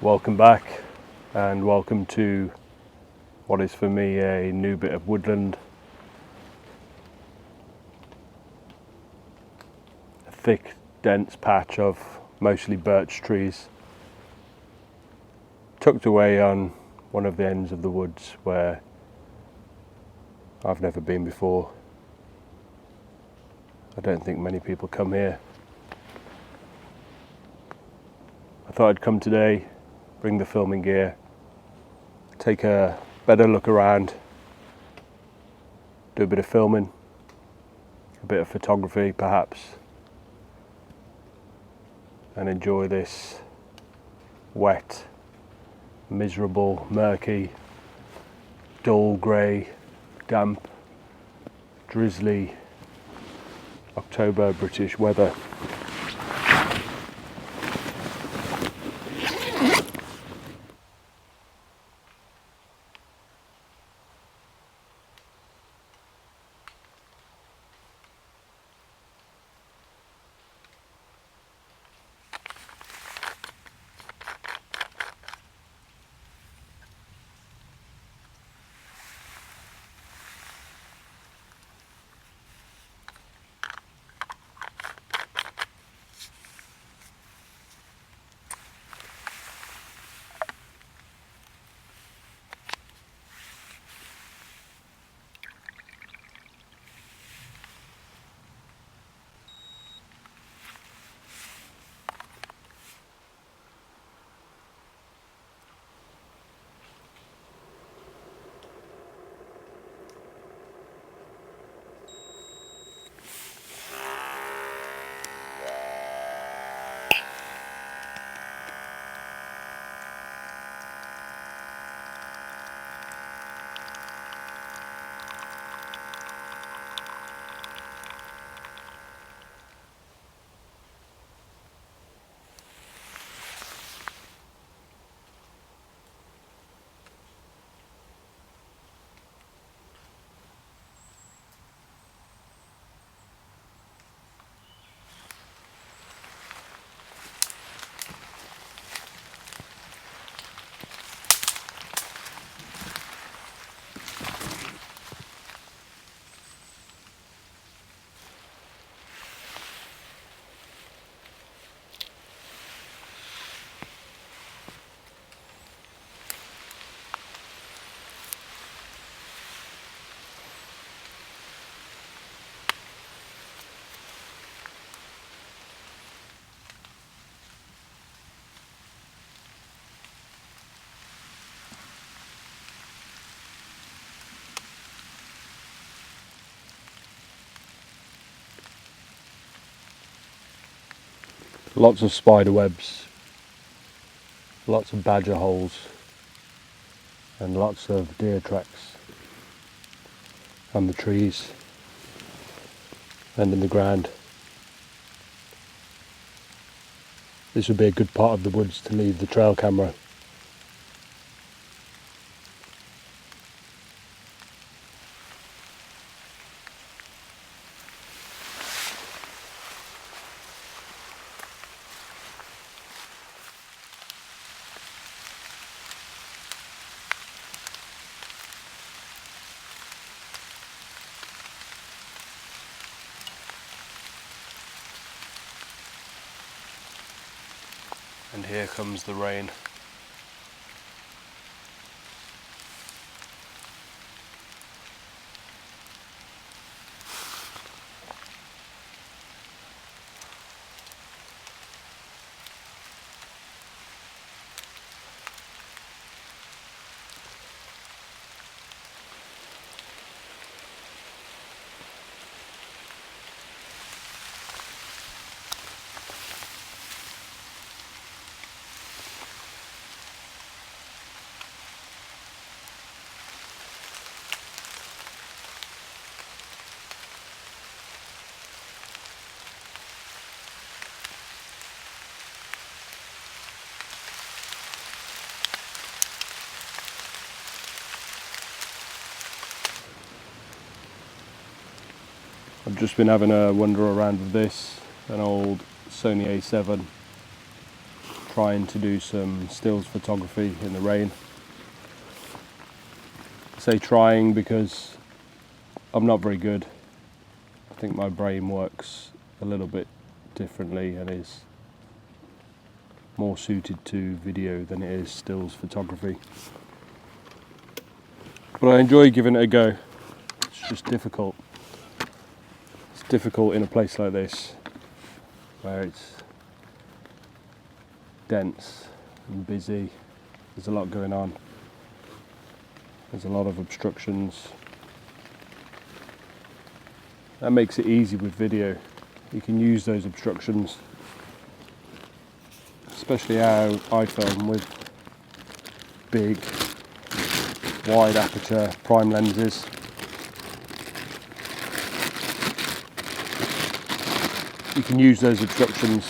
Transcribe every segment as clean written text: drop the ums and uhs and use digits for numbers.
welcome back and welcome to what is for me a new bit of woodland. A thick, dense patch of mostly birch trees tucked away on one of the ends of the woods where I've never been before. I don't think many people come here. I thought I'd come today, bring the filming gear, take a better look around, do a bit of filming, a bit of photography perhaps, and enjoy this wet, miserable, murky, dull grey, damp, drizzly October British weather. Lots of spider webs, lots of badger holes, and lots of deer tracks on the trees and in the ground. This would be a good part of the woods to leave the trail camera. And here comes the rain. I've just been having a wander around with this, an old Sony A7 iii, trying to do some stills photography in the rain. I say trying because I'm not very good. I think my brain works a little bit differently and is more suited to video than it is stills photography. But I enjoy giving it a go. It's just difficult. It's difficult in a place like this where it's dense and busy. There's a lot going on. There's a lot of obstructions. That makes it easy with video. You can use those obstructions, especially how I film with big, wide aperture prime lenses. You can use those obstructions.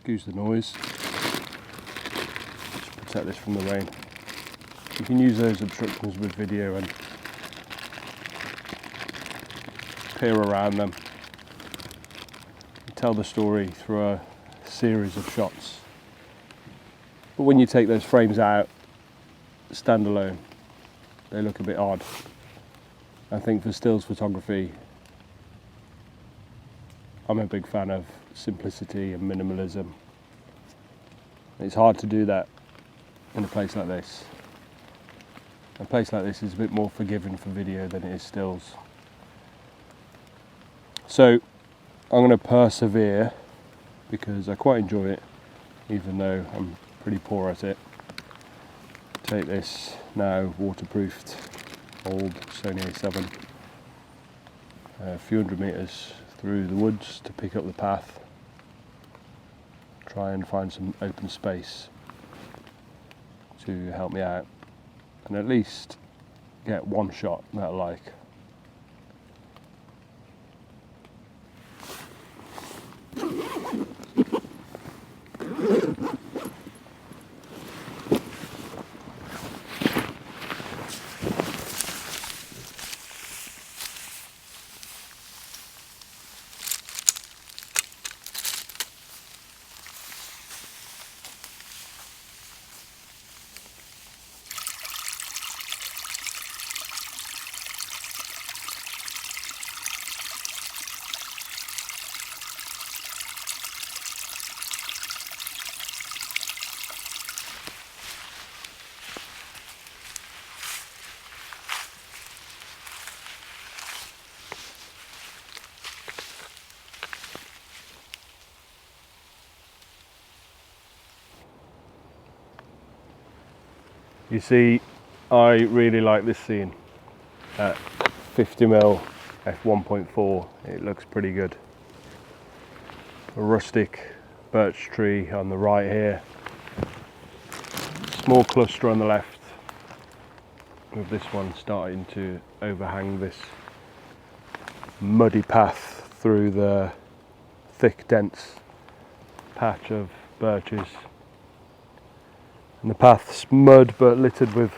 Excuse the noise. Just protect this from the rain. You can use those obstructions with video and peer around them. Tell the story through a series of shots. But when you take those frames out, standalone, they look a bit odd. I think for stills photography, I'm a big fan of simplicity and minimalism. It's hard to do that in a place like this. A place like this is a bit more forgiving for video than it is stills. So I'm going to persevere because I quite enjoy it, even though I'm pretty poor at it. Take this now waterproofed old Sony A7, a few hundred meters through the woods to pick up the path, try and find some open space to help me out, and at least get one shot that I like. You see, I really like this scene at 50mm f1.4. It looks pretty good. A rustic birch tree on the right here, small cluster on the left, with this one starting to overhang this muddy path through the thick, dense patch of birches. And the path's mud but littered with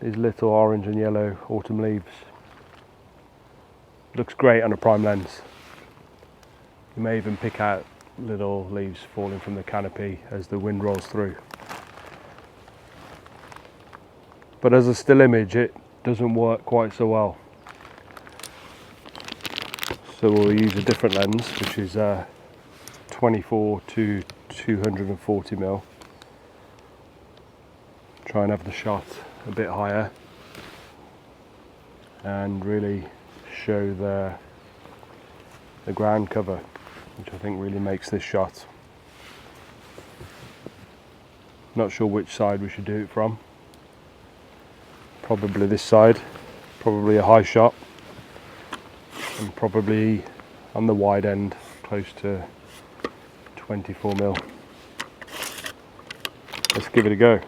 these little orange and yellow autumn leaves. Looks great on a prime lens. You may even pick out little leaves falling from the canopy as the wind rolls through. But as a still image, it doesn't work quite so well. So we'll use a different lens, which is 24 to 240mm. Try and have the shot a bit higher and really show the ground cover, which I think really makes this shot. Not sure which side we should do it from. Probably this side, probably a high shot, and probably on the wide end, close to 24mm. Let's give it a go.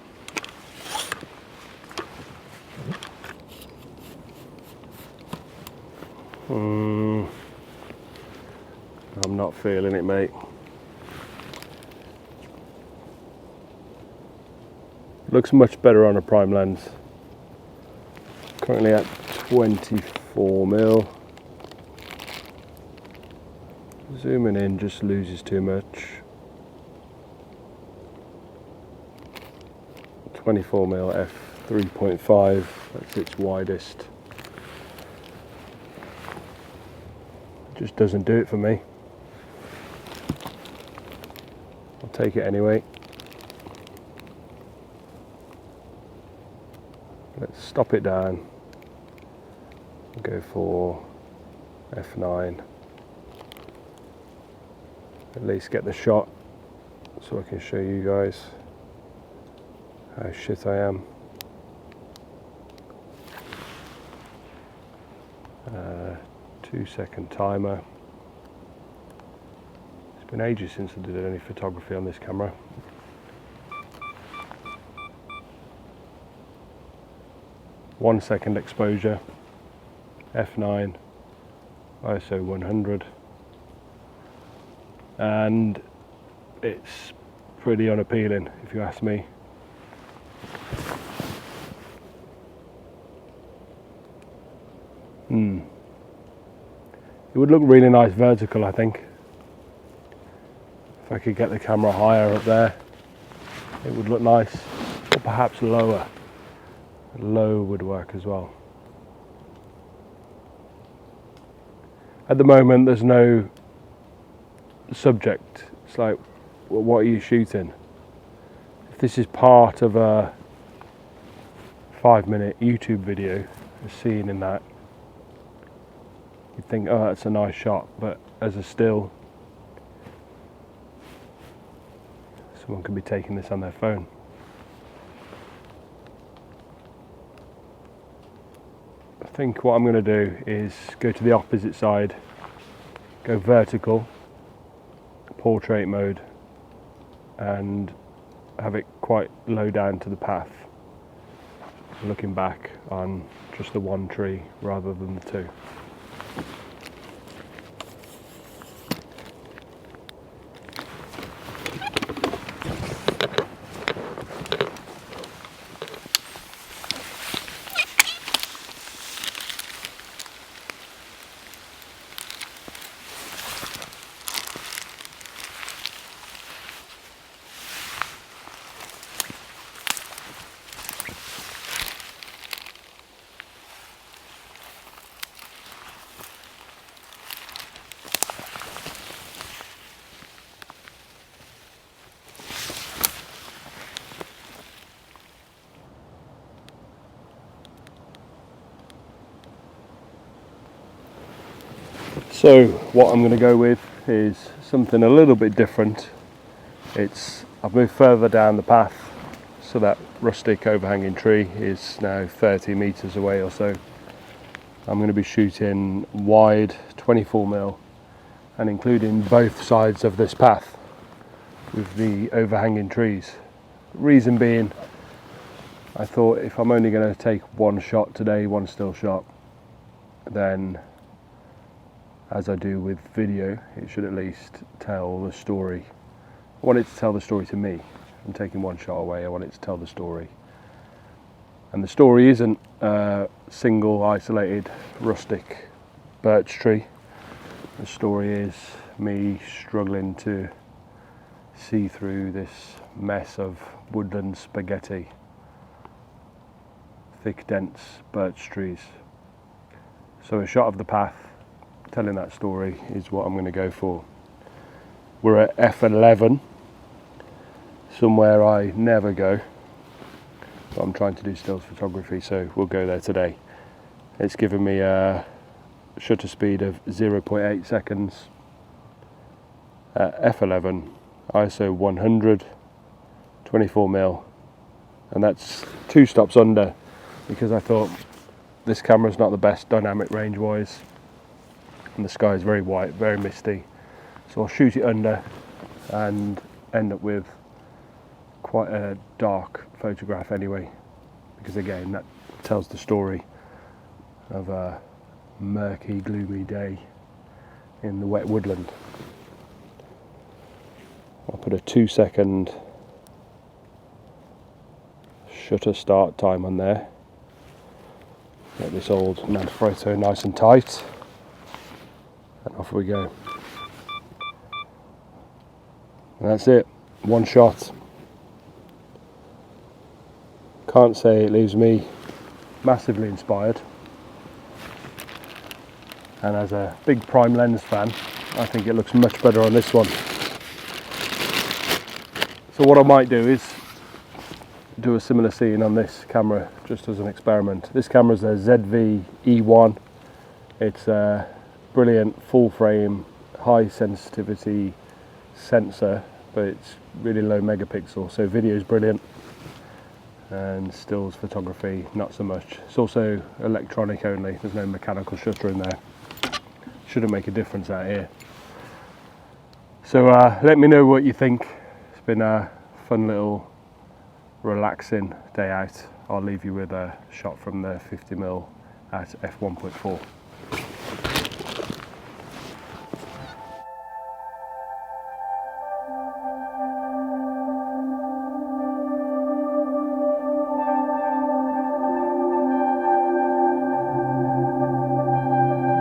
I'm not feeling it, mate. Looks much better on a prime lens. Currently at 24mm. It's Zooming in just loses too much. 24mm f3.5, that's its widest. Just doesn't do it for me. I'll take it anyway. Let's stop it down and go for f9. At least get the shot so I can show you guys how shit I am. 2-second timer. It's been ages since I did any photography on this camera. One-second exposure, f9, ISO 100, and it's pretty unappealing if you ask me. It would look really nice vertical, I think. If I could get the camera higher up there, it would look nice, or perhaps lower. Low would work as well. At the moment there's no subject. It's like, well, what are you shooting? If this is part of a 5-minute YouTube video, a scene in that, you'd think, oh, that's a nice shot, but as a still, someone could be taking this on their phone. I think what I'm going to do is go to the opposite side, go vertical, portrait mode, and have it quite low down to the path, looking back on just the one tree rather than the two. So what I'm going to go with is something a little bit different. I've moved further down the path, so that rustic overhanging tree is now 30 meters away or so. I'm going to be shooting wide 24mm and including both sides of this path with the overhanging trees. Reason being, I thought if I'm only going to take one shot today, one still shot, then as I do with video, it should at least tell the story. I want it to tell the story to me. I'm taking one shot away, I want it to tell the story. And the story isn't a single isolated rustic birch tree. The story is me struggling to see through this mess of woodland spaghetti. Thick, dense birch trees. So a shot of the path telling that story is what I'm going to go for. We're at f11, somewhere I never go, but I'm trying to do stills photography, so we'll go there today. It's given me a shutter speed of 0.8 seconds at f11, ISO 100, 24mm, and that's 2 stops under, because I thought this camera's not the best dynamic range wise, and the sky is very white, very misty, so I'll shoot it under and end up with quite a dark photograph anyway, because again that tells the story of a murky, gloomy day in the wet woodland. I'll put a 2-second shutter start time on there. Get this old Manfrotto nice and tight, and off we go. And that's it, one shot. Can't say it leaves me massively inspired. And as a big prime lens fan, I think it looks much better on this one. So what I might do is do a similar scene on this camera, just as an experiment. This camera is a ZV-E1. It's a brilliant full frame, high sensitivity sensor, but it's really low megapixel, so video is brilliant, and stills photography not so much. It's also electronic only, there's no mechanical shutter in there. Shouldn't make a difference out here. So let me know what you think. It's been a fun little relaxing day out. I'll leave you with a shot from the 50mm at f1.4.